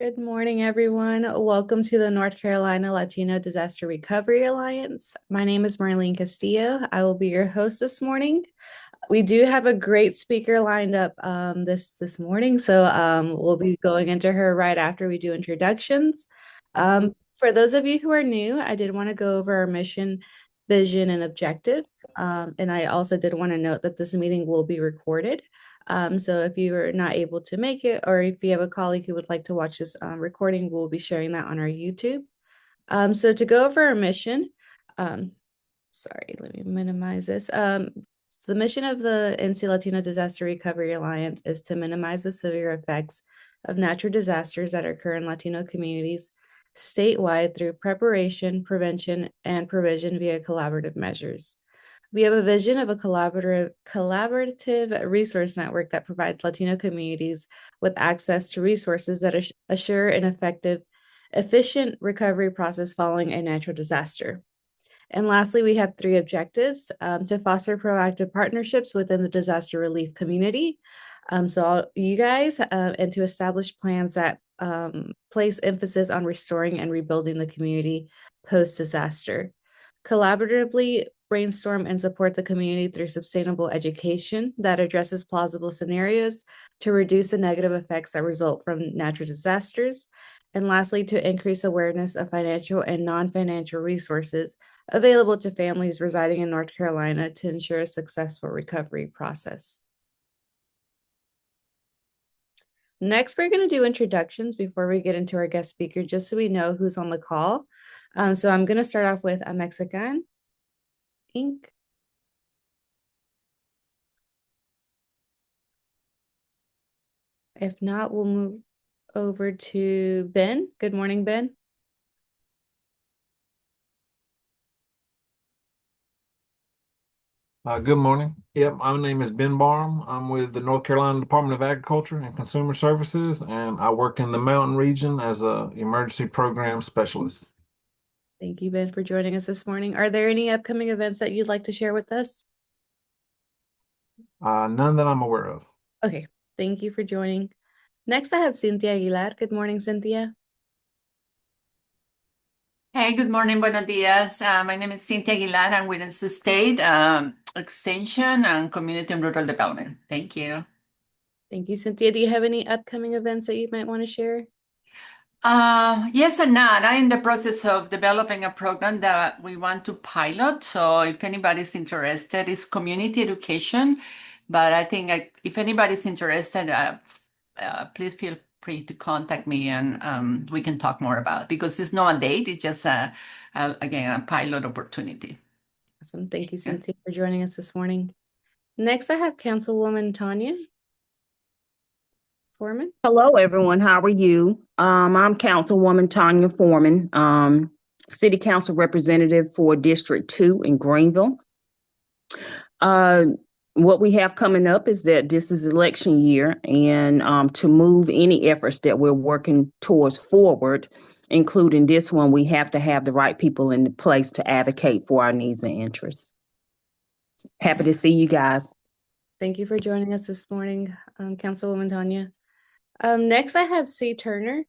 Good morning, everyone. Welcome to the North Carolina Latino Disaster Recovery Alliance. My name is Marlene Castillo. I will be your host this morning. We do have a great speaker lined up this morning, so we'll be going into her right after we do introductions. For those of you who are new, I did want to go over our mission, vision, and objectives. And I also did want to note that this meeting will be recorded. So if you are not able to make it, or if you have a colleague who would like to watch this recording, we'll be sharing that on our YouTube. So to go over our mission, sorry, let me minimize this. The mission of the NC Latino Disaster Recovery Alliance is to minimize the severe effects of natural disasters that occur in Latino communities statewide through preparation, prevention, and provision via collaborative measures. We have a vision of a collaborative resource network that provides Latino communities with access to resources that assure an effective, efficient recovery process following a natural disaster. And lastly, we have three objectives: to foster proactive partnerships within the disaster relief community. And to establish plans that place emphasis on restoring and rebuilding the community post-disaster. Collaboratively brainstorm and support the community through sustainable education that addresses plausible scenarios to reduce the negative effects that result from natural disasters. And lastly, to increase awareness of financial and non-financial resources available to families residing in North Carolina to ensure a successful recovery process. Next, we're going to do introductions before we get into our guest speaker, just so we know who's on the call. So I'm going to start off with a Mexican Inc. If not, we'll move over to Ben. Good morning, Ben. Good morning. Yep, my name is Ben Barham. I'm with the North Carolina Department of Agriculture and Consumer Services, and I work in the Mountain Region as a emergency program specialist. Thank you, Ben, for joining us this morning. Are there any upcoming events that you'd like to share with us? None that I'm aware of. Okay, thank you for joining. Next, I have Cynthia Aguilar. Good morning, Cynthia. Hey, good morning, buenos dias. My name is Cynthia Aguilar. I'm with NC State Extension and Community and Rural Development. Thank you. Thank you, Cynthia. Do you have any upcoming events that you might want to share? Yes and not. I'm in the process of developing a program that we want to pilot. So if anybody's interested, it's community education. But I think if anybody's interested, please feel free to contact me and we can talk more about it because it's not a date. It's just, again, a pilot opportunity. Awesome. Thank you, Cynthia, for joining us this morning. Next, I have Councilwoman Tanya Foreman. Hello, everyone. How are you? I'm Councilwoman Tanya Foreman, City Council Representative for District 2 in Greenville. What we have coming up is that this is election year, and to move any efforts that we're working towards forward, including this one, we have to have the right people in the place to advocate for our needs and interests. Happy to see you guys. Thank you for joining us this morning, Councilwoman Tanya. Next, I have C. Turner.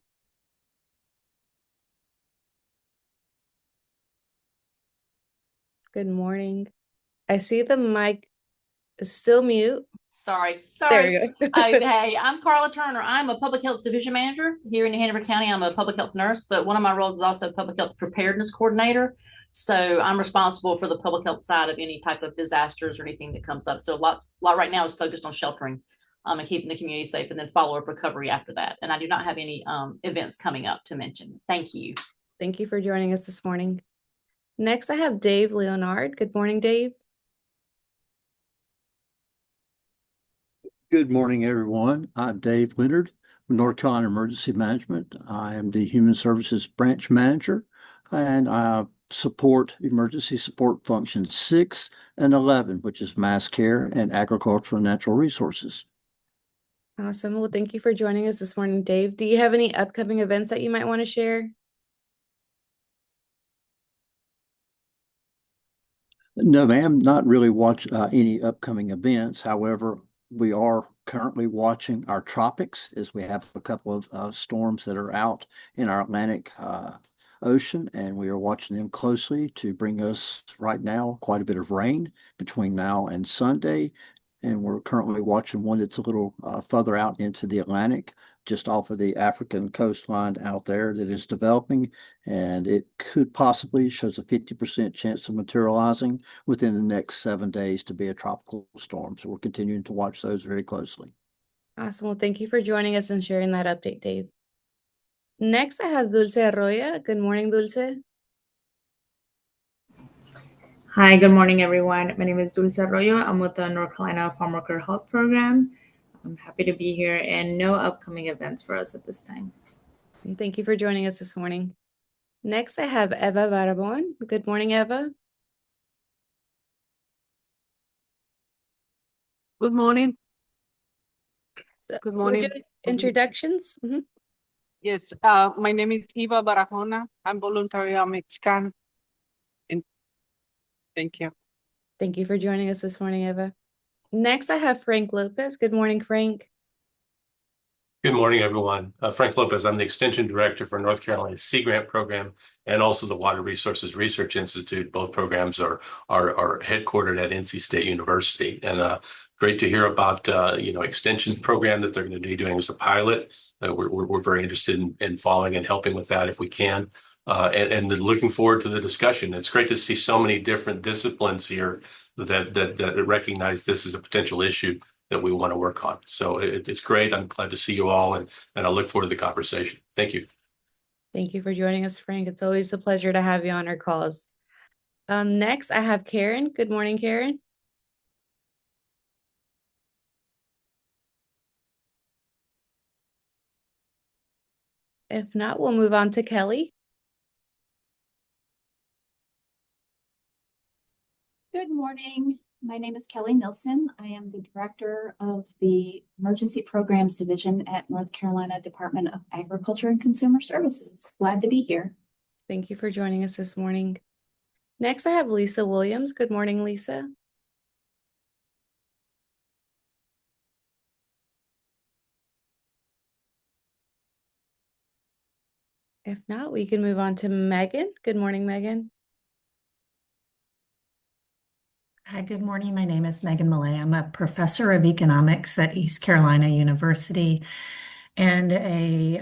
Good morning. I see the mic is still mute. Sorry. There you go. Hey, I'm Carla Turner. I'm a public health division manager here in Hanover County. I'm a public health nurse, but one of my roles is also public health preparedness coordinator. So I'm responsible for the public health side of any type of disasters or anything that comes up. So a lot right now is focused on sheltering and keeping the community safe, and then follow-up recovery after that. And I do not have any events coming up to mention. Thank you. Thank you for joining us this morning. Next, I have Dave Leonard. Good morning, Dave. Good morning, everyone. I'm Dave Leonard with North Carolina Emergency Management. I am the Human Services Branch Manager, and I support emergency support functions 6 and 11, which is mass care and agricultural and natural resources. Awesome. Well, thank you for joining us this morning, Dave. Do you have any upcoming events that you might want to share? No, ma'am, not really watch any upcoming events. However, we are currently watching our tropics as we have a couple of storms that are out in our Atlantic Ocean, and we are watching them closely to bring us right now quite a bit of rain between now and Sunday. And we're currently watching one that's a little further out into the Atlantic, just off of the African coastline out there that is developing, and it could possibly shows a 50% chance of materializing within the next 7 days to be a tropical storm. So we're continuing to watch those very closely. Awesome. Well, thank you for joining us and sharing that update, Dave. Next, I have Dulce Arroyo. Good morning, Dulce. Hi, good morning, everyone. My name is Dulce Arroyo. I'm with the North Carolina Farm Worker Health Program. I'm happy to be here and no upcoming events for us at this time. And thank you for joining us this morning. Next, I have Eva Barabon. Good morning, Eva. Good morning. So Good we're morning. doing introductions. Yes, my name is Eva Barajona. I'm voluntary. I'm Mexican. And thank you. Thank you for joining us this morning, Eva. Next, I have Frank Lopez. Good morning, Frank. Good morning, everyone. Frank Lopez. I'm the Extension Director for North Carolina's Sea Grant Program and also the Water Resources Research Institute. Both programs are headquartered at NC State University. And great to hear about extension program that they're going to be doing as a pilot. We're very interested in following and helping with that if we can. And looking forward to the discussion. It's great to see so many different disciplines here that recognize this as a potential issue that we want to work on. So it's great. I'm glad to see you all, and I look forward to the conversation. Thank you. Thank you for joining us, Frank. It's always a pleasure to have you on our calls. Next, I have Karen. Good morning, Karen. If not, we'll move on to Kelly. Good morning. My name is Kelly Nilsson. I am the Director of the Emergency Programs Division at North Carolina Department of Agriculture and Consumer Services. Glad to be here. Thank you for joining us this morning. Next, I have Lisa Williams. Good morning, Lisa. If not, we can move on to Megan. Good morning, Megan. Hi, good morning. My name is Megan Millay. I'm a professor of economics at East Carolina University and a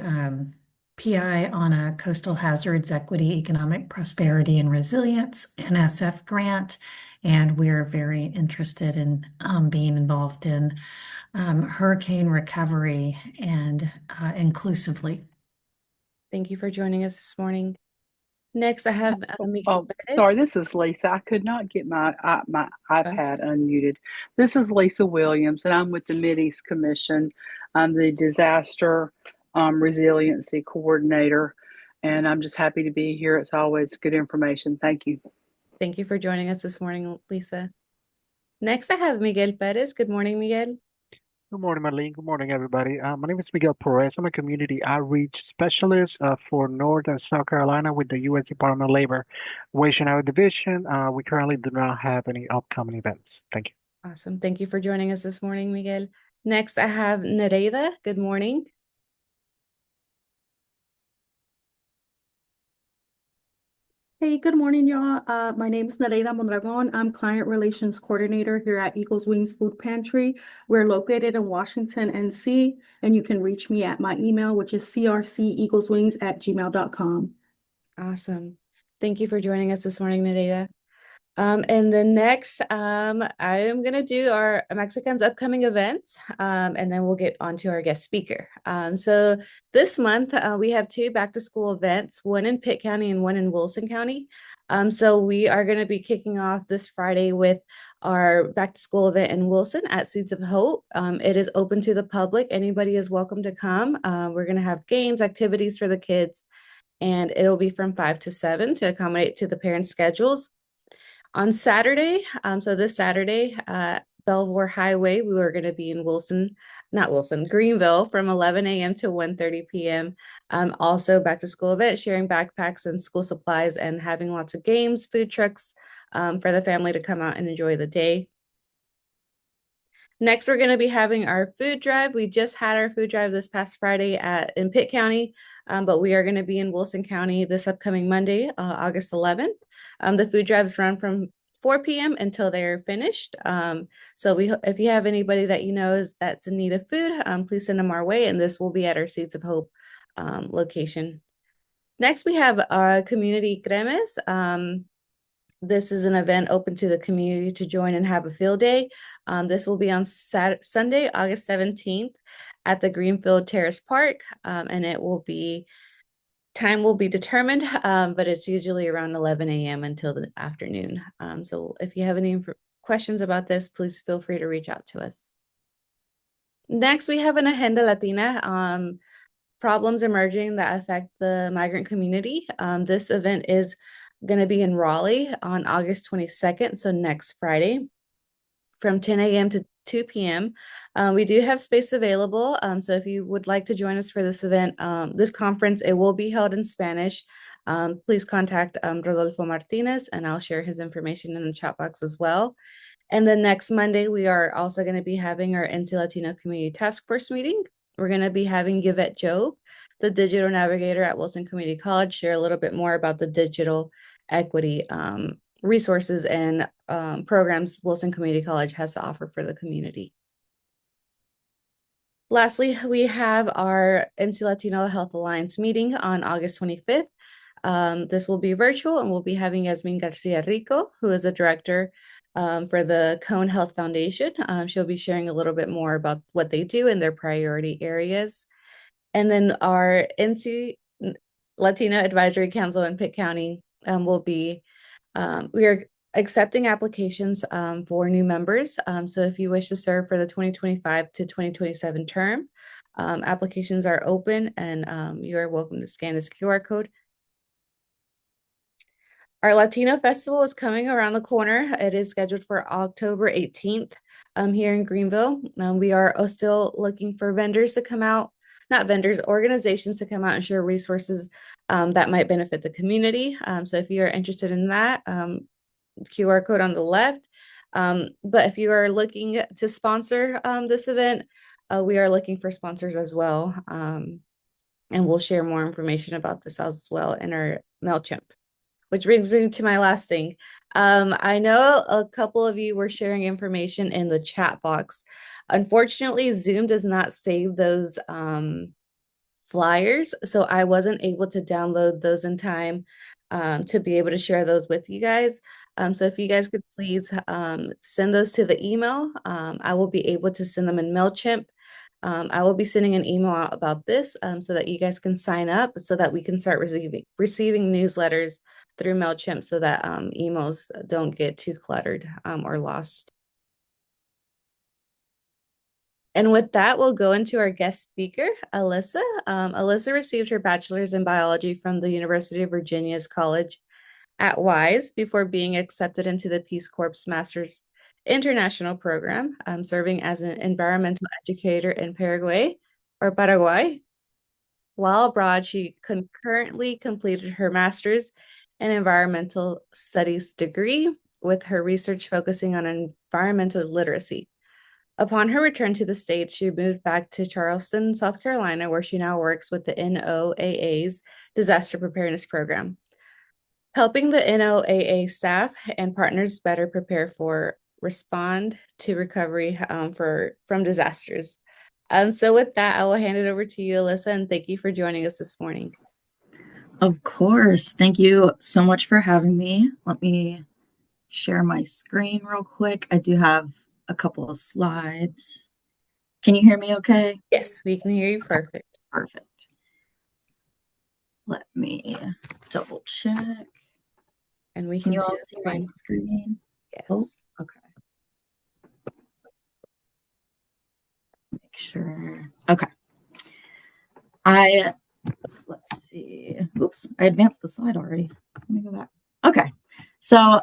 PI on a Coastal Hazards Equity, Economic Prosperity and Resilience NSF grant. And we're very interested in being involved in hurricane recovery and inclusively. Thank you for joining us this morning. Next, I have Oh, sorry, this is Lisa. I could not get my iPad unmuted. This is Lisa Williams, and I'm with the Mideast Commission. I'm the Disaster Resiliency Coordinator, and I'm just happy to be here. It's always good information. Thank you. Thank you for joining us this morning, Lisa. Next, I have Miguel Perez. Good morning, Miguel. Good morning, Marlene. Good morning, everybody. My name is Miguel Perez. I'm a community outreach specialist for North and South Carolina with the U.S. Department of Labor Wage and Hour Division. We currently do not have any upcoming events. Thank you. Awesome. Thank you for joining us this morning, Miguel. Next, I have Nereida. Good morning. Hey, good morning, y'all. My name is Nereida Mondragon. I'm Client Relations Coordinator here at Eagles Wings Food Pantry. We're located in Washington, NC, and you can reach me at my email, which is crceagleswings@gmail.com. Awesome. Thank you for joining us this morning, Nereida. And then next, I am going to do our Mexican's upcoming events, and then we'll get on to our guest speaker. So this month, we have two back-to-school events, one in Pitt County and one in Wilson County. So we are going to be kicking off this Friday with our back-to-school event in Wilson at Seeds of Hope. It is open to the public. Anybody is welcome to come. We're going to have games, activities for the kids, and it'll be from 5 to 7 to accommodate to the parents' schedules. On Saturday, so this Saturday, Belvoir Highway, we were going to be in Greenville from 11 a.m. to 1:30 p.m. Also back to school event, sharing backpacks and school supplies and having lots of games, food trucks for the family to come out and enjoy the day. Next, we're going to be having our food drive. We just had our food drive this past Friday in Pitt County, but we are going to be in Wilson County this upcoming Monday, August 11th. The food drives run from 4 p.m. until they're finished. So if you have anybody that you know that's in need of food, please send them our way, and this will be at our Seeds of Hope location. Next, we have Community Cremes. This is an event open to the community to join and have a field day. This will be on Sunday, August 17th at the Greenfield Terrace Park, and time will be determined, but it's usually around 11 a.m. until the afternoon. So if you have any questions about this, please feel free to reach out to us. Next, we have an Agenda Latina, problems emerging that affect the migrant community. This event is going to be in Raleigh on August 22nd, so next Friday from 10 a.m. to 2 p.m. We do have space available, so if you would like to join us for this event, this conference, it will be held in Spanish. Please contact Rodolfo Martinez, and I'll share his information in the chat box as well. And then next Monday, we are also going to be having our NC Latino Community Task Force meeting. We're going to be having Yvette Job, the digital navigator at Wilson Community College, share a little bit more about the digital equity resources and programs Wilson Community College has to offer for the community. Lastly, we have our NC Latino Health Alliance meeting on August 25th. This will be virtual, and we'll be having Yasmin Garcia Rico, who is a director for the Cone Health Foundation. She'll be sharing a little bit more about what they do and their priority areas. And then our NC Latino Advisory Council in Pitt County we are accepting applications for new members. So if you wish to serve for the 2025 to 2027 term, applications are open, and you are welcome to scan this QR code. Our Latino Festival is coming around the corner. It is scheduled for October 18th here in Greenville. We are still looking for vendors to come out, not vendors, organizations to come out and share resources that might benefit the community. So if you are interested in that, QR code on the left. But if you are looking to sponsor this event, we are looking for sponsors as well. And we'll share more information about this as well in our MailChimp. Which brings me to my last thing. I know a couple of you were sharing information in the chat box. Unfortunately, Zoom does not save those flyers, so I wasn't able to download those in time to be able to share those with you guys. So if you guys could please send those to the email, I will be able to send them in MailChimp. I will be sending an email out about this so that you guys can sign up so that we can start receiving newsletters through MailChimp so that emails don't get too cluttered or lost. And with that, we'll go into our guest speaker, Alyssa. Alyssa received her bachelor's in biology from the University of Virginia's College at Wise before being accepted into the Peace Corps Master's International Program, serving as an environmental educator in Paraguay. While abroad, she concurrently completed her master's in environmental studies degree with her research focusing on environmental literacy. Upon her return to the States, she moved back to Charleston, South Carolina, where she now works with the NOAA's Disaster Preparedness Program, helping the NOAA staff and partners better prepare for respond to recovery from disasters. So with that, I will hand it over to you, Alyssa, and thank you for joining us this morning. Of course. Thank you so much for having me. Let me share my screen real quick. I do have a couple of slides. Can you hear me okay? Yes, we can hear you perfect. Perfect. Let me double check. And we can you all see my screen? Yes. Oh, okay. Make sure. Okay. Let's see. Oops, I advanced the slide already. Let me go back. Okay. So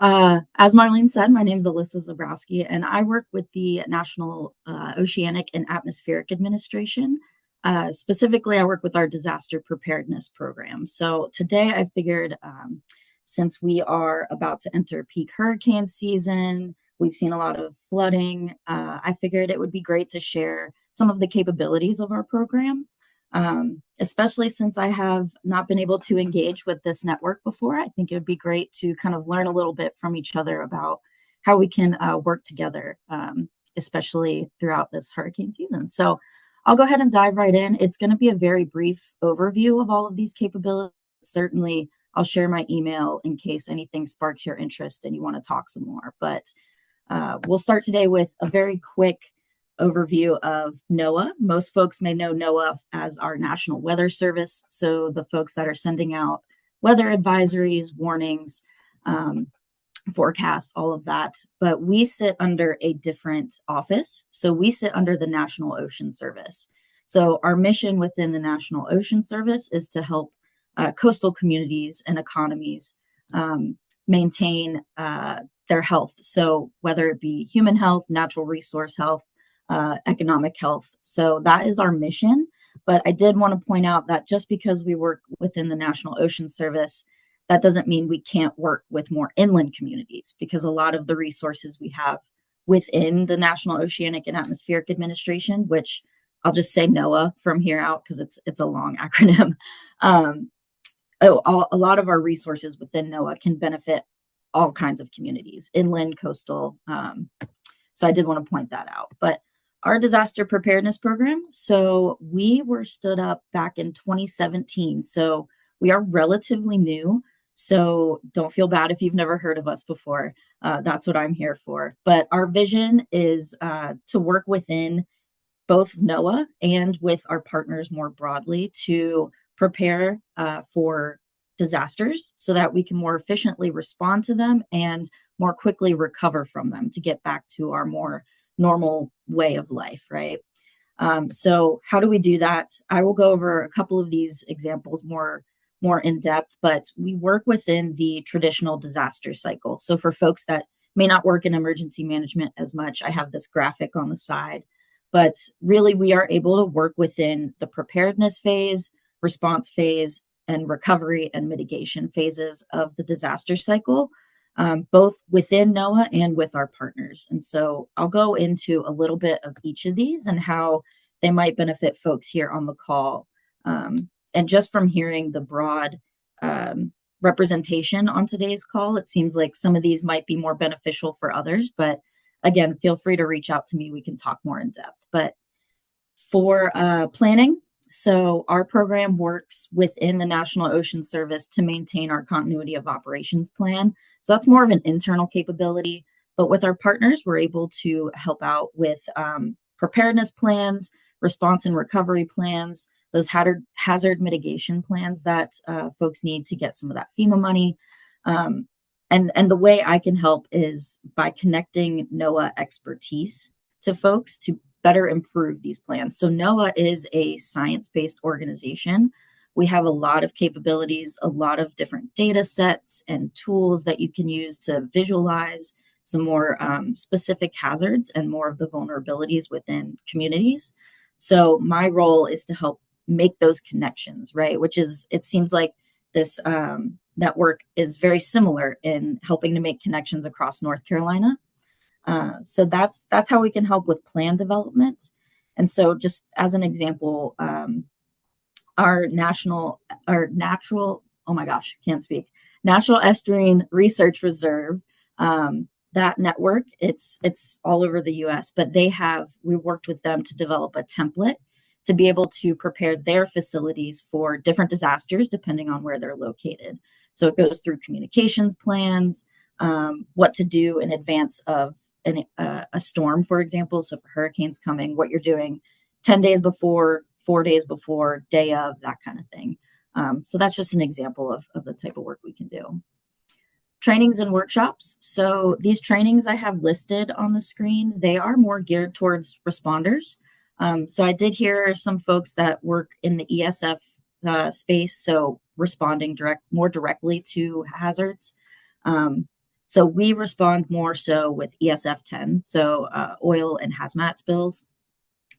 as Marlene said, my name is Alyssa Zabrowski, and I work with the National Oceanic and Atmospheric Administration. Specifically, I work with our disaster preparedness program. So today I figured since we are about to enter peak hurricane season, We've seen a lot of flooding. I figured it would be great to share some of the capabilities of our program, especially since I have not been able to engage with this network before. I think it would be great to kind of learn a little bit from each other about how we can work together, especially throughout this hurricane season. So I'll go ahead and dive right in. It's going to be a very brief overview of all of these capabilities. Certainly, I'll share my email in case anything sparks your interest and you want to talk some more. But we'll start today with a very quick overview of NOAA. Most folks may know NOAA as our National Weather Service. So the folks that are sending out weather advisories, warnings, forecasts, all of that. But we sit under a different office. So we sit under the National Ocean Service. So our mission within the National Ocean Service is to help coastal communities and economies maintain their health. So whether it be human health, natural resource health, economic health. So that is our mission. But I did want to point out that just because we work within the National Ocean Service, that doesn't mean we can't work with more inland communities, because a lot of the resources we have within the National Oceanic and Atmospheric Administration, which I'll just say NOAA from here out because it's a long acronym. A lot of our resources within NOAA can benefit all kinds of communities, inland, coastal. So I did want to point that out. But our disaster preparedness program, so we were stood up back in 2017. So we are relatively new. So don't feel bad if you've never heard of us before. That's what I'm here for. But our vision is to work within both NOAA and with our partners more broadly to prepare for disasters so that we can more efficiently respond to them and more quickly recover from them to get back to our more normal way of life, right? So how do we do that? I will go over a couple of these examples more in depth, but we work within the traditional disaster cycle. So for folks that may not work in emergency management as much, I have this graphic on the side, but really we are able to work within the preparedness phase, response phase, and recovery and mitigation phases of the disaster cycle, both within NOAA and with our partners. And so I'll go into a little bit of each of these and how they might benefit folks here on the call. And just from hearing the broad representation on today's call, it seems like some of these might be more beneficial for others. But again, feel free to reach out to me. We can talk more in depth. But for planning, so our program works within the National Ocean Service to maintain our continuity of operations plan. So that's more of an internal capability. But with our partners, we're able to help out with preparedness plans, response and recovery plans, those hazard mitigation plans that folks need to get some of that FEMA money. And the way I can help is by connecting NOAA expertise to folks to better improve these plans. So NOAA is a science-based organization. We have a lot of capabilities, a lot of different data sets and tools that you can use to visualize some more specific hazards and more of the vulnerabilities within communities. So my role is to help make those connections, right? Which is, it seems like this network is very similar in helping to make connections across North Carolina. So that's how we can help with plan development. And so just as an example, our natural estuarine research reserve, that network, it's all over the US, but we worked with them to develop a template to be able to prepare their facilities for different disasters depending on where they're located. So it goes through communications plans, what to do in advance of a storm, for example. So if a hurricane's coming, what you're doing 10 days before, 4 days before, day of, that kind of thing. So that's just an example of the type of work we can do. Trainings and workshops. So these trainings I have listed on the screen, they are more geared towards responders. So I did hear some folks that work in the ESF space, so responding more directly to hazards. So we respond more so with ESF 10, so oil and hazmat spills.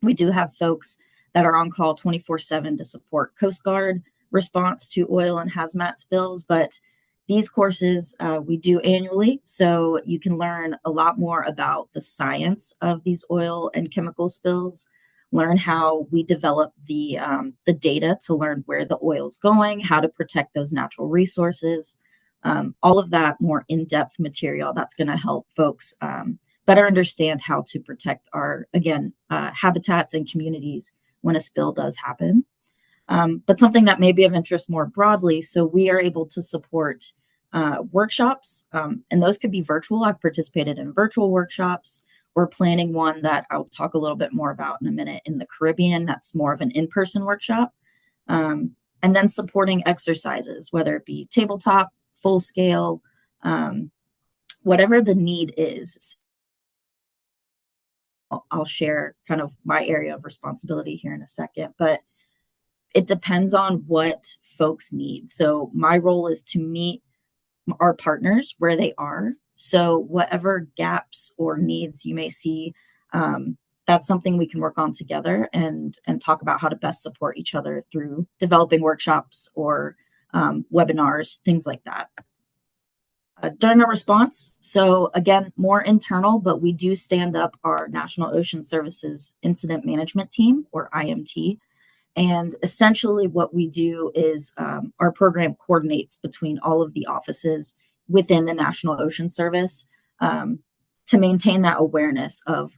We do have folks that are on call 24/7 to support Coast Guard response to oil and hazmat spills, but These courses we do annually, so you can learn a lot more about the science of these oil and chemical spills, learn how we develop the data to learn where the oil's going, how to protect those natural resources, all of that more in-depth material that's going to help folks better understand how to protect our, again, habitats and communities when a spill does happen. But something that may be of interest more broadly, so we are able to support workshops, and those could be virtual. I've participated in virtual workshops. We're planning one that I'll talk a little bit more about in a minute in the Caribbean. That's more of an in-person workshop. And then supporting exercises, whether it be tabletop, full scale, whatever the need is. I'll share kind of my area of responsibility here in a second, but it depends on what folks need. So my role is to meet our partners where they are. So whatever gaps or needs you may see, that's something we can work on together and talk about how to best support each other through developing workshops or webinars, things like that. During a response, so again, more internal, but we do stand up our National Ocean Services Incident Management Team, or IMT. And essentially what we do is our program coordinates between all of the offices within the National Ocean Service to maintain that awareness of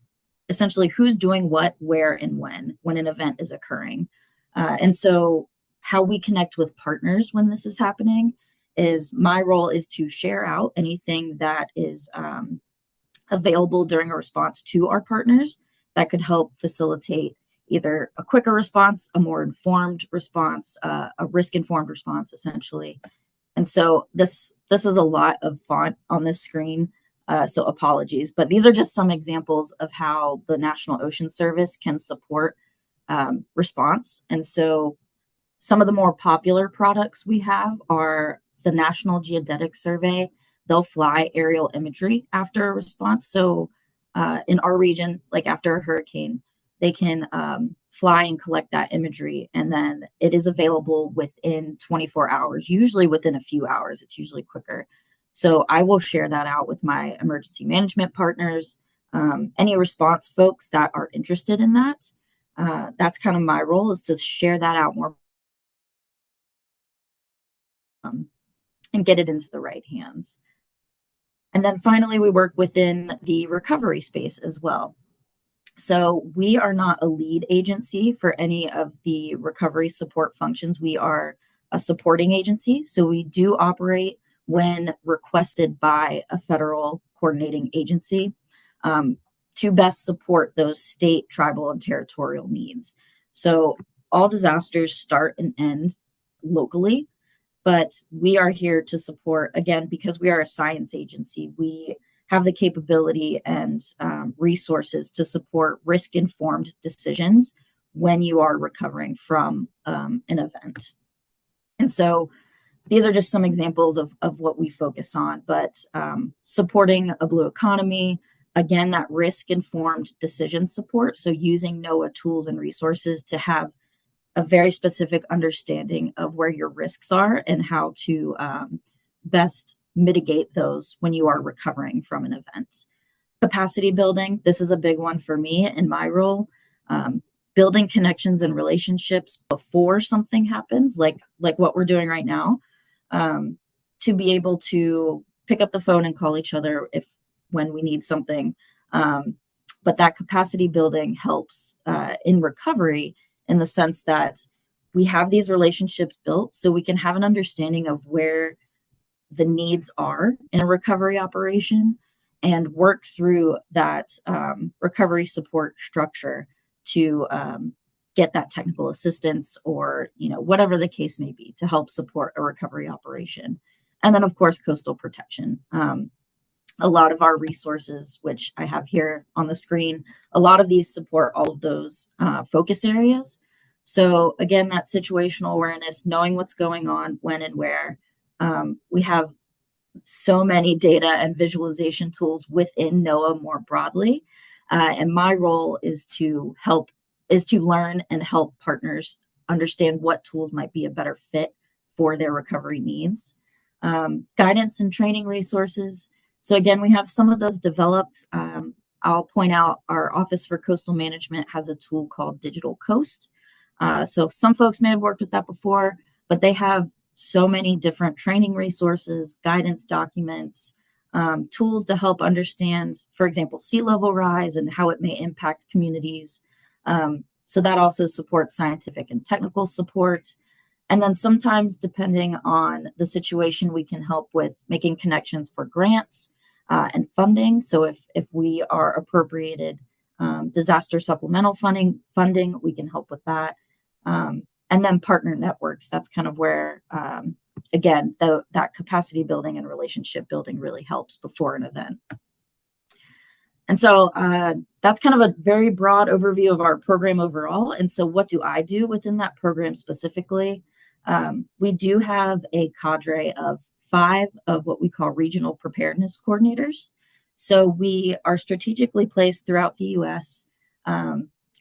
essentially who's doing what, where, and when an event is occurring. And so how we connect with partners when this is happening is my role is to share out anything that is available during a response to our partners that could help facilitate either a quicker response, a more informed response, a risk-informed response, essentially. And so this is a lot of font on this screen, so apologies. But these are just some examples of how the National Ocean Service can support response. And so some of the more popular products we have are the National Geodetic Survey. They'll fly aerial imagery after a response. So in our region, like after a hurricane, they can fly and collect that imagery, and then it is available within 24 hours, usually within a few hours. It's usually quicker. So I will share that out with my emergency management partners, any response folks that are interested in that. That's kind of my role, is to share that out more and get it into the right hands. And then finally, we work within the recovery space as well. So we are not a lead agency for any of the recovery support functions. We are a supporting agency. So we do operate when requested by a federal coordinating agency to best support those state, tribal, and territorial needs. So all disasters start and end locally, but we are here to support, again, because we are a science agency. We have the capability and resources to support risk-informed decisions when you are recovering from an event. And so these are just some examples of what we focus on, but supporting a blue economy, again, that risk-informed decision support. So using NOAA tools and resources to have a very specific understanding of where your risks are and how to best mitigate those when you are recovering from an event. Capacity building, this is a big one for me in my role. Building connections and relationships before something happens, like what we're doing right now, to be able to pick up the phone and call each other when we need something. But that capacity building helps in recovery in the sense that we have these relationships built so we can have an understanding of where the needs are in a recovery operation and work through that recovery support structure to get that technical assistance or whatever the case may be to help support a recovery operation. And then, of course, coastal protection. A lot of our resources, which I have here on the screen, a lot of these support all of those focus areas. So again, that situational awareness, knowing what's going on, when and where. We have so many data and visualization tools within NOAA more broadly. And my role is to learn and help partners understand what tools might be a better fit for their recovery needs. Guidance and training resources. So again, we have some of those developed. I'll point out our Office for Coastal Management has a tool called Digital Coast. So some folks may have worked with that before, but they have so many different training resources, guidance documents, tools to help understand, for example, sea level rise and how it may impact communities. So that also supports scientific and technical support. And then sometimes, depending on the situation, we can help with making connections for grants and funding. So if we are appropriated disaster supplemental funding, we can help with that. And then partner networks. That's kind of where, again, that capacity building and relationship building really helps before an event. And so that's kind of a very broad overview of our program overall. And so what do I do within that program specifically? We do have a cadre of 5 of what we call regional preparedness coordinators. So we are strategically placed throughout the U.S.,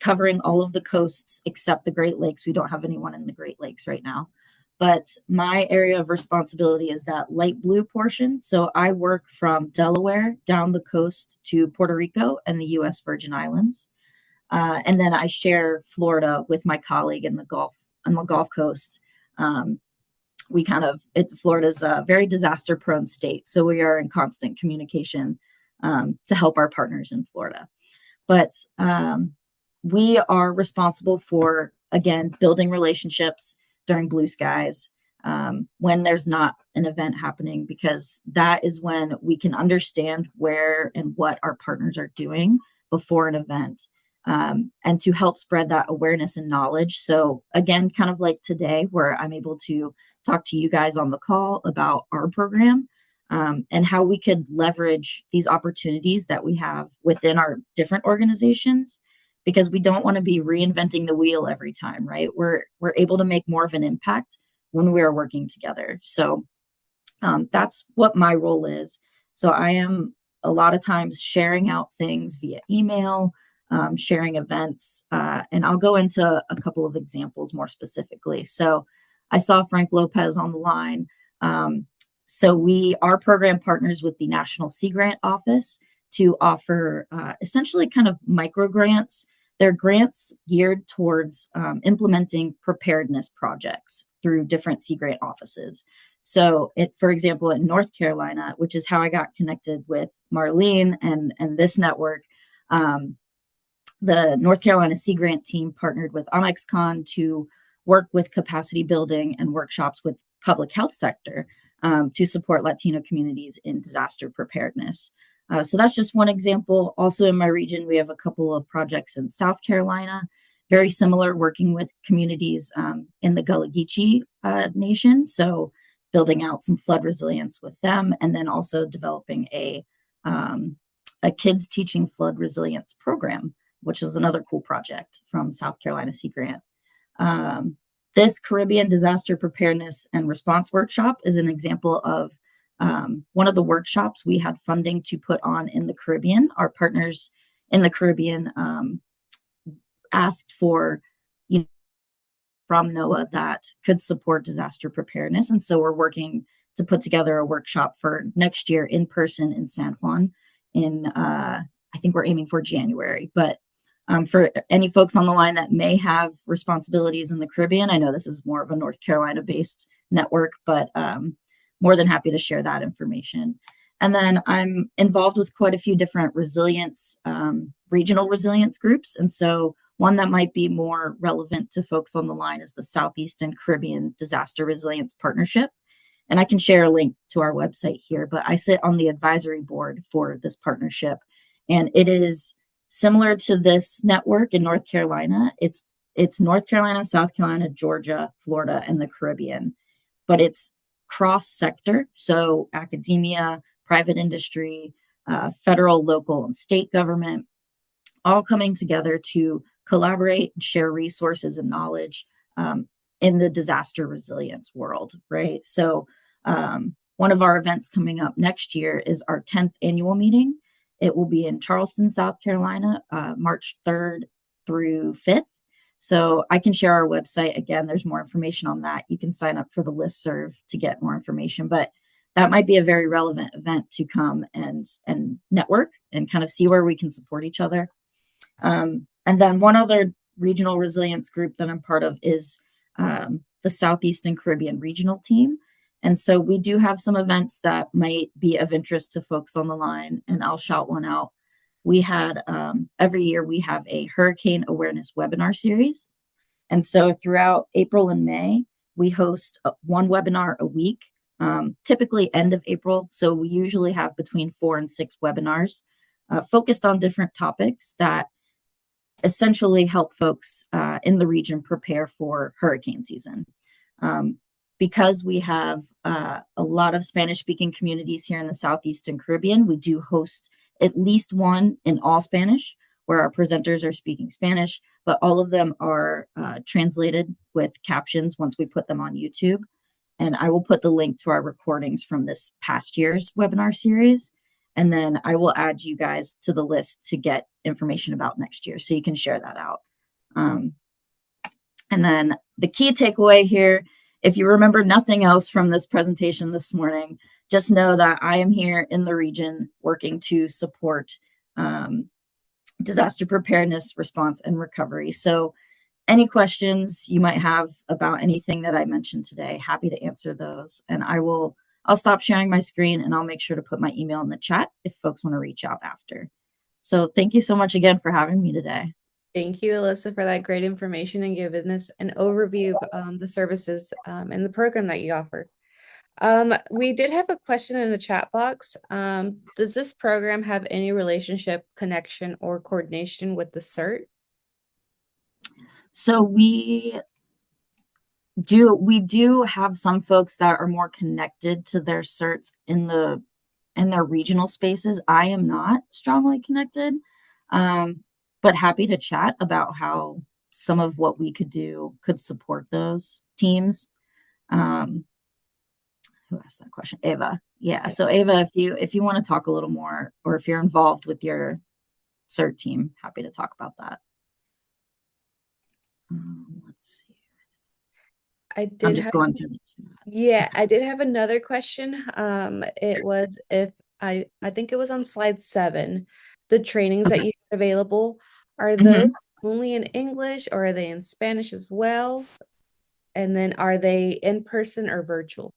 covering all of the coasts except the Great Lakes. We don't have anyone in the Great Lakes right now. But my area of responsibility is that light blue portion. So I work from Delaware down the coast to Puerto Rico and the U.S. Virgin Islands. And then I share Florida with my colleague on the Gulf Coast. Florida's a very disaster prone state. So we are in constant communication to help our partners in Florida. But we are responsible for, again, building relationships during blue skies when there's not an event happening, because that is when we can understand where and what our partners are doing before an event, and to help spread that awareness and knowledge. So again, kind of like today, where I'm able to talk to you guys on the call about our program and how we could leverage these opportunities that we have within our different organizations, because we don't want to be reinventing the wheel every time, right? We're able to make more of an impact when we are working together. So that's what my role is. So I am a lot of times sharing out things via email, sharing events, and I'll go into a couple of examples more specifically. So I saw Frank Lopez on the line. So our program partners with the National Sea Grant Office to offer essentially kind of micro grants. They're grants geared towards implementing preparedness projects through different Sea Grant offices. So, for example, in North Carolina, which is how I got connected with Marlene and this network, the North Carolina Sea Grant team partnered with OnexCon to work with capacity building and workshops with public health sector to support Latino communities in disaster preparedness. So that's just one example. Also in my region, we have a couple of projects in South Carolina, very similar, working with communities in the Gullah Geechee Nation. So building out some flood resilience with them, and then also developing a kids teaching flood resilience program, which is another cool project from South Carolina Sea Grant. This Caribbean Disaster Preparedness and Response Workshop is an example of one of the workshops we had funding to put on in the Caribbean. Our partners in the Caribbean asked for from NOAA that could support disaster preparedness. And so we're working to put together a workshop for next year in person in San Juan I think we're aiming for January. But for any folks on the line that may have responsibilities in the Caribbean, I know this is more of a North Carolina based network, but more than happy to share that information. And then I'm involved with quite a few different resilience, regional resilience groups. And so one that might be more relevant to folks on the line is the Southeastern Caribbean Disaster Resilience Partnership. And I can share a link to our website here, but I sit on the advisory board for this partnership. And it is similar to this network in North Carolina. It's North Carolina, South Carolina, Georgia, Florida, and the Caribbean, but it's cross-sector. So academia, private industry, federal, local, and state government, all coming together to collaborate and share resources and knowledge in the disaster resilience world, right? So one of our events coming up next year is our 10th annual meeting. It will be in Charleston, South Carolina, March 3rd through 5th. So I can share our website. Again, there's more information on that. You can sign up for the listserv to get more information. But that might be a very relevant event to come and network and kind of see where we can support each other. And then one other regional resilience group that I'm part of is the Southeastern Caribbean regional team. And so we do have some events that might be of interest to folks on the line, and I'll shout one out. We had every year we have a hurricane awareness webinar series. And so throughout April and May, we host one webinar a week, typically end of April. So we usually have between 4 and 6 webinars focused on different topics that essentially help folks in the region prepare for hurricane season. Because we have a lot of Spanish-speaking communities here in the Southeastern Caribbean, we do host at least one in all Spanish, where our presenters are speaking Spanish, but all of them are translated with captions once we put them on YouTube. And I will put the link to our recordings from this past year's webinar series. And then I will add you guys to the list to get information about next year, so you can share that out. And then the key takeaway here, if you remember nothing else from this presentation this morning, just know that I am here in the region working to support disaster preparedness, response, and recovery. So any questions you might have about anything that I mentioned today, happy to answer those. And I'll stop sharing my screen, and I'll make sure to put my email in the chat if folks want to reach out after. So thank you so much again for having me today. Thank you, Alyssa, for that great information and giving us an overview of the services and the program that you offer. We did have a question in the chat box. Does this program have any relationship, connection, or coordination with the CERT? So we do have some folks that are more connected to their certs in their regional spaces. I am not strongly connected, but happy to chat about how some of what we could do could support those teams. Who asked that question? Ava. Yeah. So Ava, if you want to talk a little more, or if you're involved with your CERT team, happy to talk about that. Let's see. I'm just going through. Yeah, I did have another question. It was I think it was on slide 7, the trainings that you have available, are those only in English, or are they in Spanish as well? And then are they in person or virtual?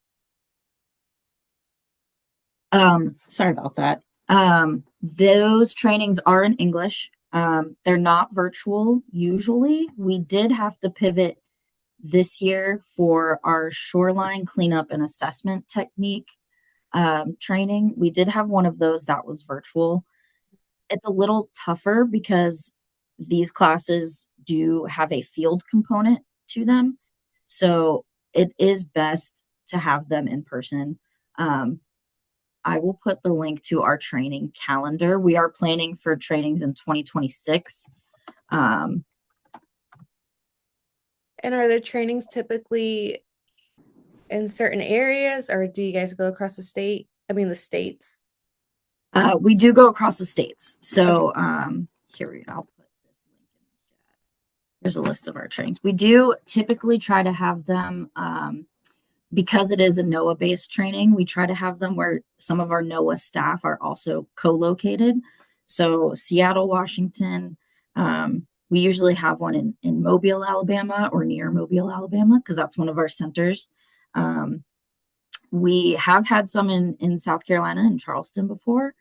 Sorry about that. Those trainings are in English. They're not virtual usually. We did have to pivot this year for our shoreline cleanup and assessment technique training. We did have one of those that was virtual. It's a little tougher because these classes do have a field component to them. So it is best to have them in person. I will put the link to our training calendar. We are planning for trainings in 2026. And are there trainings typically in certain areas, or do you guys go across the state? I mean, the states? We do go across the states. So here I'll put this link in the chat. There's a list of our trainings. We do typically try to have them, because it is a NOAA-based training, we try to have them where some of our NOAA staff are also co-located. So Seattle, Washington, we usually have one in Mobile, Alabama, or near Mobile, Alabama, because that's one of our centers. We have had some in South Carolina and Charleston before.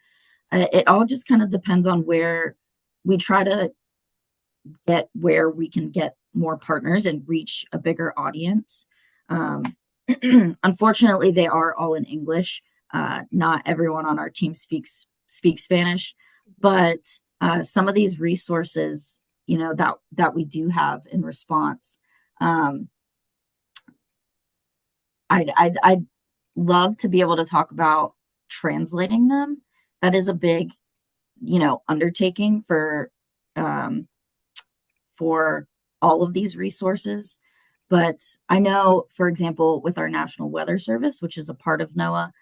It all just kind of depends on where we try to get, where we can get more partners and reach a bigger audience. Unfortunately, they are all in English. Not everyone on our team speaks Spanish, but some of these resources, you know, that we do have in response, I'd love to be able to talk about translating them. That is a big, you know, undertaking for all of these resources. But I know, for example, with our National Weather Service, which is a part of NOAA,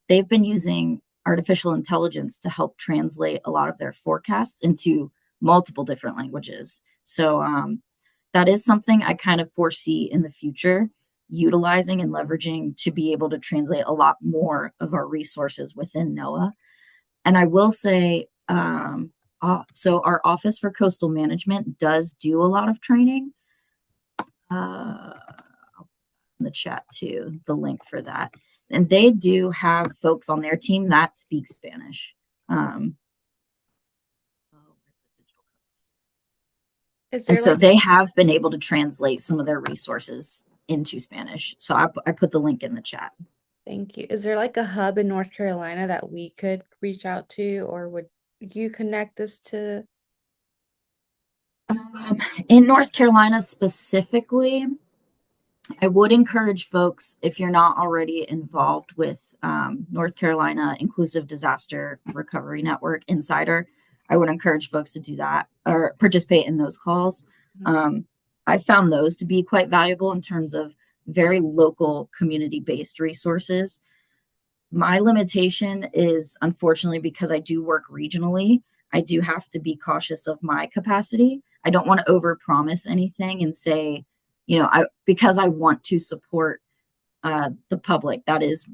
they've been using artificial intelligence to help translate a lot of their forecasts into multiple different languages. So that is something I kind of foresee in the future, utilizing and leveraging to be able to translate a lot more of our resources within NOAA. And I will say, so our Office for Coastal Management does do a lot of training. In the chat too, the link for that. And they do have folks on their team that speak Spanish. And so they have been able to translate some of their resources into Spanish. So I put the link in the chat. Thank you. Is there like a hub in North Carolina that we could reach out to, or would you connect us to? In North Carolina specifically, I would encourage folks, if you're not already involved with North Carolina Inclusive Disaster Recovery Network Insider, I would encourage folks to do that or participate in those calls. I found those to be quite valuable in terms of very local community-based resources. My limitation is, unfortunately, because I do work regionally, I do have to be cautious of my capacity. I don't want to overpromise anything and say, you know, because I want to support the public. That is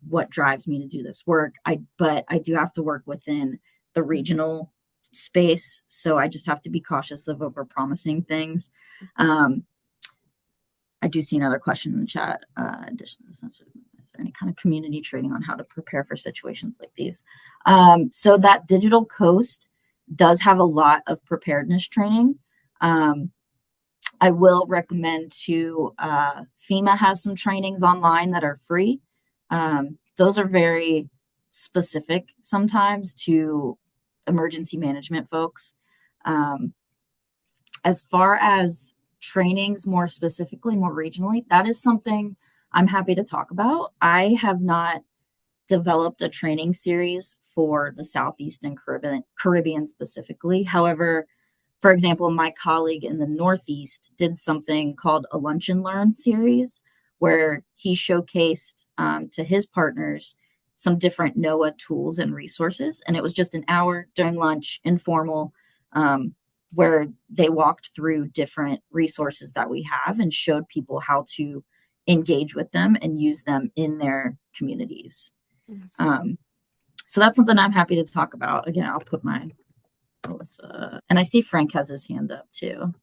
what drives me to do this work. But I do have to work within the regional space, so I just have to be cautious of overpromising things. I do see another question in the chat. Is there any kind of community training on how to prepare for situations like these? So that Digital Coast does have a lot of preparedness training. I will recommend to FEMA has some trainings online that are free. Those are very specific sometimes to emergency management folks. As far as trainings more specifically, more regionally, that is something I'm happy to talk about. I have not developed a training series for the Southeast and Caribbean specifically. However, for example, my colleague in the Northeast did something called a Lunch and Learn series, where he showcased to his partners some different NOAA tools and resources. And it was just an hour during lunch, informal, where they walked through different resources that we have and showed people how to engage with them and use them in their communities. So that's something I'm happy to talk about. Again, I'll put my Alyssa, and I see Frank has his hand up too.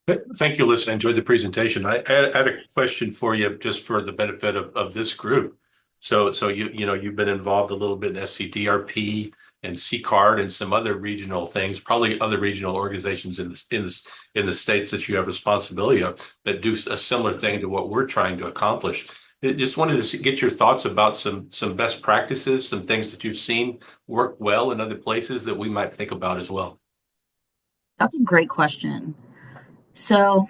Thank you, Alyssa. I enjoyed the presentation. I had a question for you, just for the benefit of this group. So you've been involved a little bit in SCDRP and CCARD and some other regional things, probably other regional organizations in the states that you have responsibility of that do a similar thing to what we're trying to accomplish. I just wanted to get your thoughts about some best practices, some things that you've seen work well in other places that we might think about as well. That's a great question. So,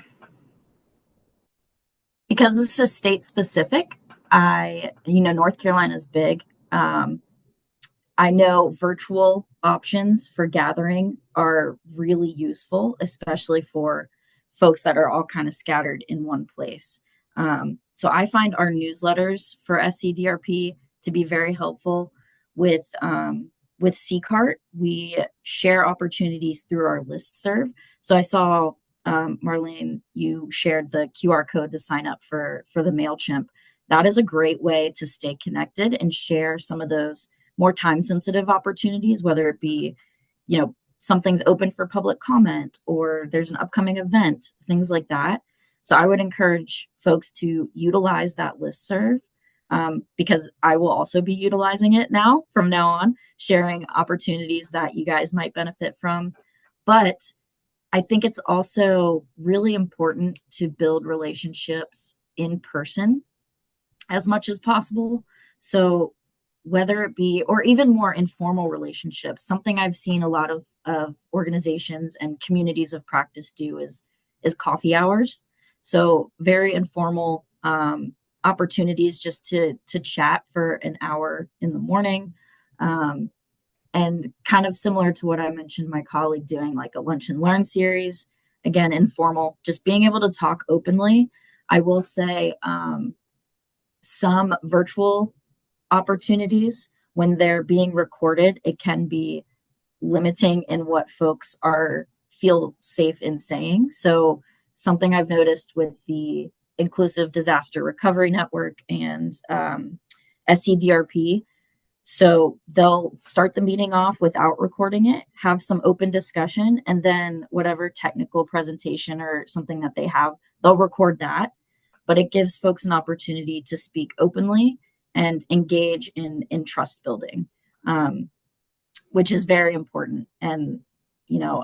because this is state specific, North Carolina is big. I know virtual options for gathering are really useful, especially for folks that are all kind of scattered in one place. So I find our newsletters for SCDRP to be very helpful. With CCART, we share opportunities through our listserv. So I saw, Marlene, you shared the QR code to sign up for the MailChimp. That is a great way to stay connected and share some of those more time-sensitive opportunities, whether it be, something's open for public comment or there's an upcoming event, things like that. So I would encourage folks to utilize that listserv, because I will also be utilizing it from now on, sharing opportunities that you guys might benefit from. But I think it's also really important to build relationships in person as much as possible. So whether it be, or even more informal relationships, something I've seen a lot of organizations and communities of practice do is coffee hours. So very informal opportunities just to chat for an hour in the morning. And kind of similar to what I mentioned, my colleague doing like a Lunch and Learn series, again, informal, just being able to talk openly. I will say some virtual opportunities, when they're being recorded, it can be limiting in what folks feel safe in saying. So something I've noticed with the Inclusive Disaster Recovery Network and SCDRP. So they'll start the meeting off without recording it, have some open discussion, and then whatever technical presentation or something that they have, they'll record that. But it gives folks an opportunity to speak openly and engage in trust building, which is very important. And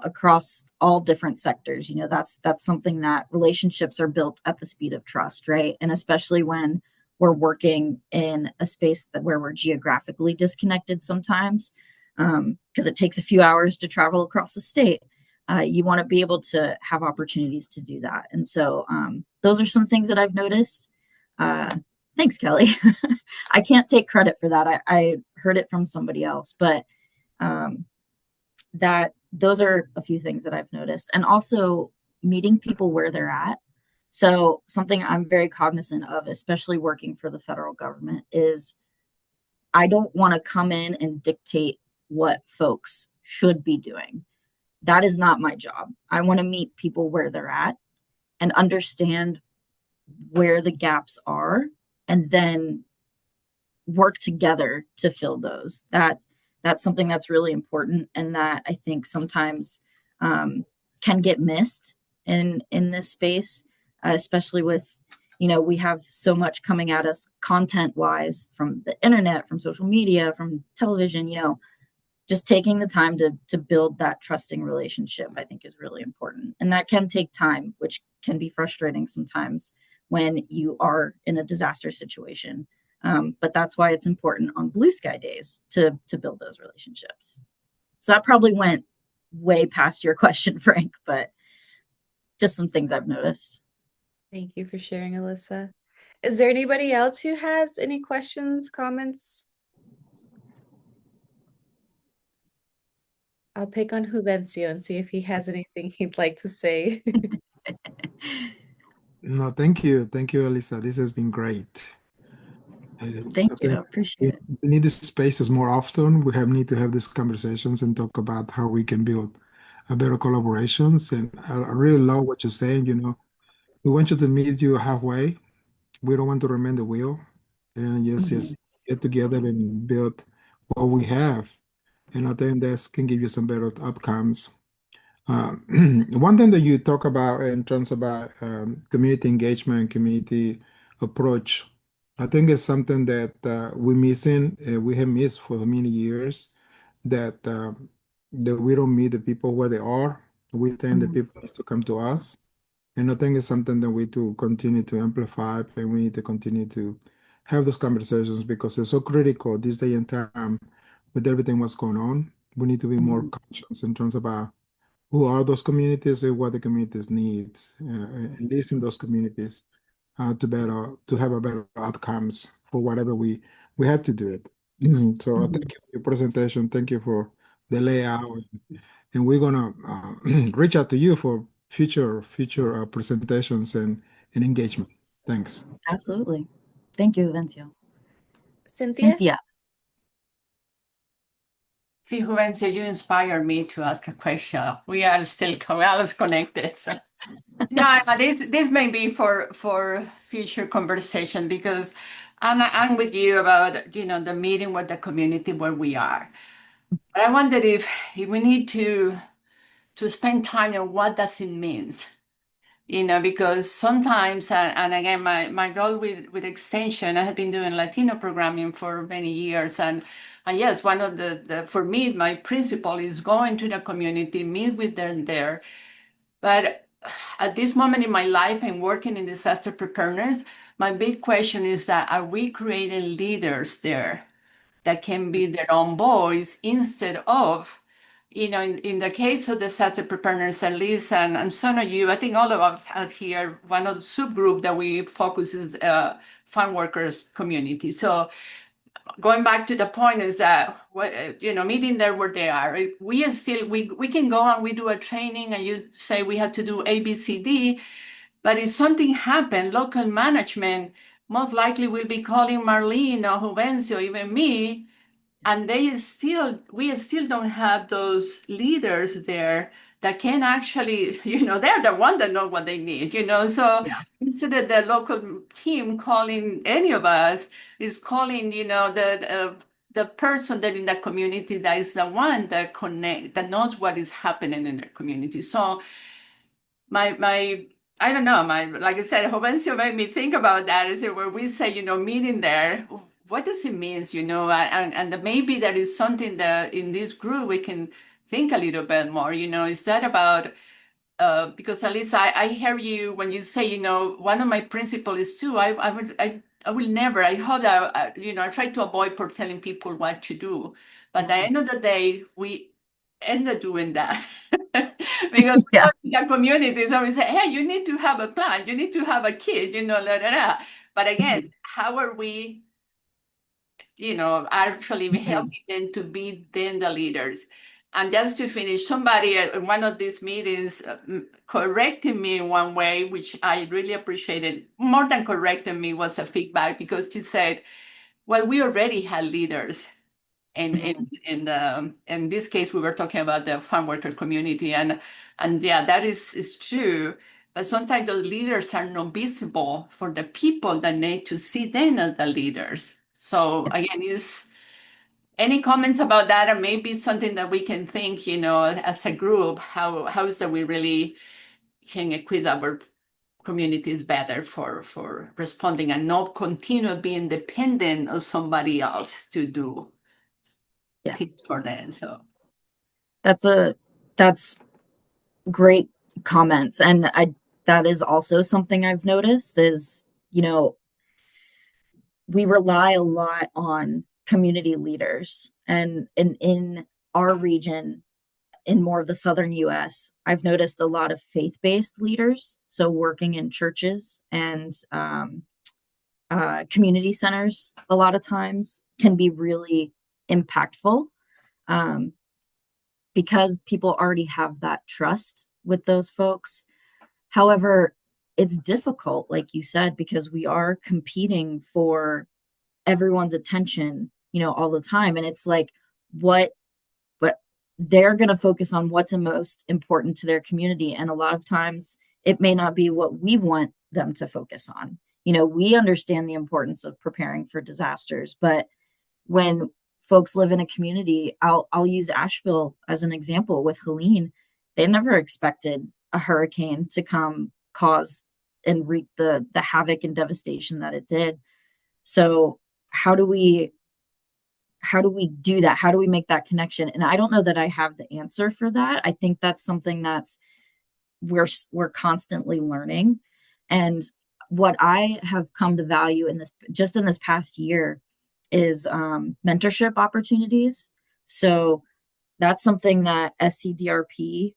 across all different sectors, that's something that relationships are built at the speed of trust, right? And especially when we're working in a space where we're geographically disconnected sometimes, because it takes a few hours to travel across the state. You want to be able to have opportunities to do that. And so those are some things that I've noticed. Thanks, Kelly. I can't take credit for that. I heard it from somebody else, but that those are a few things that I've noticed. And also meeting people where they're at. So something I'm very cognizant of, especially working for the federal government, is I don't want to come in and dictate what folks should be doing. That is not my job. I want to meet people where they're at and understand where the gaps are, and then work together to fill those. That's something that's really important, and that I think sometimes can get missed in this space, especially with, we have so much coming at us content wise from the internet, from social media, from television. Just taking the time to build that trusting relationship, I think, is really important. And that can take time, which can be frustrating sometimes when you are in a disaster situation. But that's why it's important on blue sky days to build those relationships. So that probably went way past your question, Frank, but just some things I've noticed. Thank you for sharing, Alyssa. Is there anybody else who has any questions, comments? I'll pick on Juvencio and see if he has anything he'd like to say. No, thank you. Thank you, Alyssa. This has been great. Thank you. I appreciate it. We need these spaces more often. We need to have these conversations and talk about how we can build a better collaborations. And I really love what you're saying. We want you to meet you halfway. We don't want to remain the wheel. And just get together and build what we have. And I think that can give you some better outcomes. One thing that you talk about in terms about community engagement, community approach, I think it's something that we have missed for many years, that we don't meet the people where they are. We think the people need to come to us. And I think it's something that we to continue to amplify, and we need to continue to have those conversations, because it's so critical this day and time with everything what's going on. We need to be more conscious in terms about who are those communities and what the communities needs, and listen those communities to have a better outcomes for whatever we have to do it. So thank you for your presentation. Thank you for the layout, and we're gonna reach out to you for future presentations and engagement. Thanks. Absolutely. Thank you, Vencio. Cynthia? See, Juvencio, you inspire me to ask a question. We are still connected. So. No, this may be for future conversation, because I'm with you about the meeting with the community where we are. But I wondered if we need to spend time on what does it mean. Because sometimes, and again, my role with Extension, I have been doing Latino programming for many years, and yes, one of for me, my principle is going to the community, meet with them there. But at this moment in my life, I'm working in disaster preparedness. My big question is that, are we creating leaders there that can be their own voice, instead of, in the case of disaster preparedness, at least, and some of you, I think all of us here, one of the subgroup that we focus is farm workers community. So going back to the point is that, meeting there where they are, we can go and we do a training and you say we have to do A, B, C, D, but if something happened, local management most likely will be calling Marlene or Juvencio, even me, and we still don't have those leaders there that can actually, they're the one that know what they need, So instead of the local team calling any of us, is calling, the person that in the community that is the one that knows what is happening in their community. So my I don't know, like I said, Jovencio made me think about that. Is it where we say, meeting there, what does it mean, and maybe there is something that in this group we can think a little bit more, is that about because at least I hear you when you say, one of my principles is too, I will never, I hope that, I try to avoid for telling people what to do. But at the end of the day, we end up doing that. Because the communities always say, hey, you need to have a plan, you need to have a kid, la, da, da. But again, how are we, actually helping them to be then the leaders? And just to finish, somebody at one of these meetings corrected me in one way, which I really appreciated. More than correcting me was a feedback, because she said, well, we already had leaders. And in this case, we were talking about the farm worker community. And yeah, that is true. But sometimes those leaders are not visible for the people that need to see them as the leaders. So again, any comments about that, or maybe something that we can think, as a group, how is that we really can equip our communities better for responding and not continue being dependent on somebody else to do things for them. So that's great comments. And that is also something I've noticed is, we rely a lot on community leaders, and in our region, in more of the southern US, I've noticed a lot of faith-based leaders. So working in churches and community centers a lot of times can be really impactful, because people already have that trust with those folks. However, it's difficult, like you said, because we are competing for everyone's attention, all the time. And it's like, but they're going to focus on what's most important to their community. And a lot of times it may not be what we want them to focus on. We understand the importance of preparing for disasters, but when folks live in a community, I'll use Asheville as an example with Helene. They never expected a hurricane to come cause and wreak the havoc and devastation that it did. So how do we do that? How do we make that connection? And I don't know that I have the answer for that. I think that's something that's we're constantly learning. And what I have come to value in this past year is mentorship opportunities. So that's something that SCDRP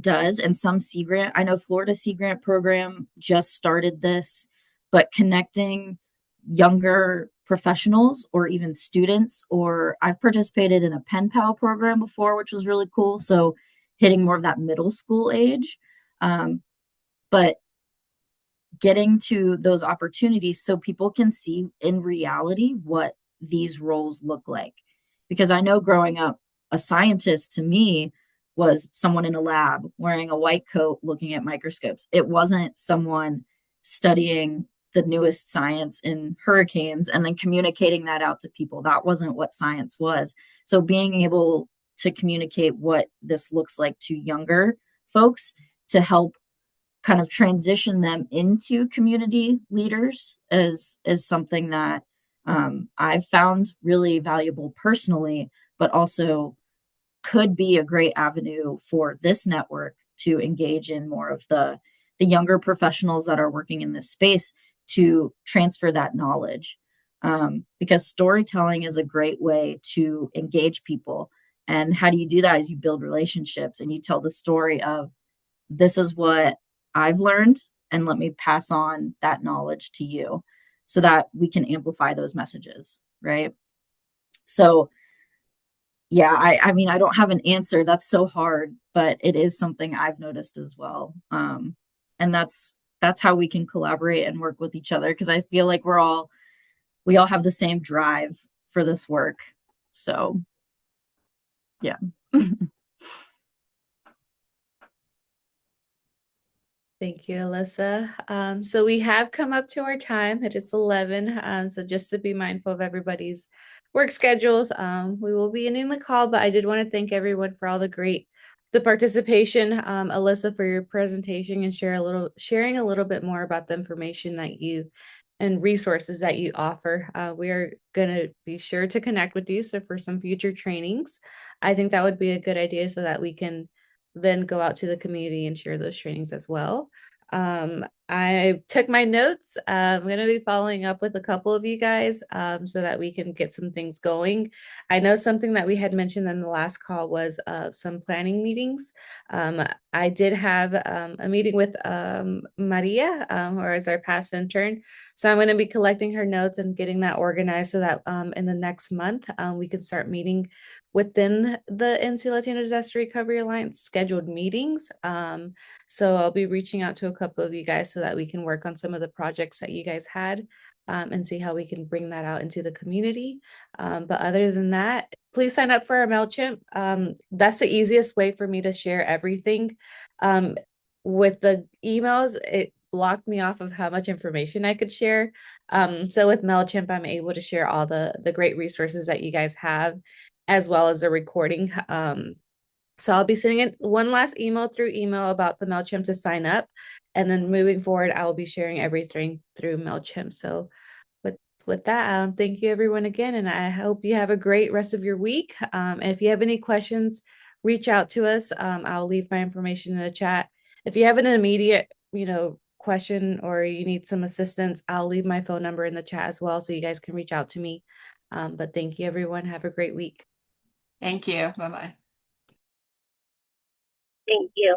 does, and some Sea Grant. I know Florida Sea Grant program just started this, but connecting younger professionals or even students, or I've participated in a pen pal program before, which was really cool. So hitting more of that middle school age, but getting to those opportunities so people can see in reality what these roles look like. Because I know growing up, a scientist to me was someone in a lab wearing a white coat looking at microscopes. It wasn't someone studying the newest science in hurricanes and then communicating that out to people. That wasn't what science was. So being able to communicate what this looks like to younger folks to help kind of transition them into community leaders is something that I've found really valuable personally, but also could be a great avenue for this network to engage in more of the younger professionals that are working in this space to transfer that knowledge. Because storytelling is a great way to engage people. And how do you do that? Is you build relationships and you tell the story of, this is what I've learned, and let me pass on that knowledge to you so that we can amplify those messages, right? So yeah, I mean, I don't have an answer. That's so hard, but it is something I've noticed as well. And that's how we can collaborate and work with each other, because I feel like we all have the same drive for this work. So yeah. Thank you, Alyssa. So we have come up to our time. It is 11. So just to be mindful of everybody's work schedules, we will be ending the call, but I did want to thank everyone for all the participation. Alyssa, for your presentation and sharing a little bit more about the information that you and resources that you offer. We are going to be sure to connect with you. So for some future trainings, I think that would be a good idea so that we can then go out to the community and share those trainings as well. I took my notes. I'm going to be following up with a couple of you guys so that we can get some things going. I know something that we had mentioned in the last call was some planning meetings. I did have a meeting with Maria, who is our past intern. So I'm going to be collecting her notes and getting that organized so that in the next month we can start meeting within the NC Latino Disaster Recovery Alliance scheduled meetings. So I'll be reaching out to a couple of you guys so that we can work on some of the projects that you guys had and see how we can bring that out into the community. But other than that, please sign up for our MailChimp. That's the easiest way for me to share everything. With the emails, it blocked me off of how much information I could share. So with MailChimp, I'm able to share all the great resources that you guys have, as well as the recording. So I'll be sending it one last email through email about the MailChimp to sign up. And then moving forward, I will be sharing everything through MailChimp. So with that, thank you everyone again. And I hope you have a great rest of your week. And if you have any questions, reach out to us. I'll leave my information in the chat. If you have an immediate, question or you need some assistance, I'll leave my phone number in the chat as well, so you guys can reach out to me. But thank you everyone. Have a great week. Thank you. Bye-bye. Thank you.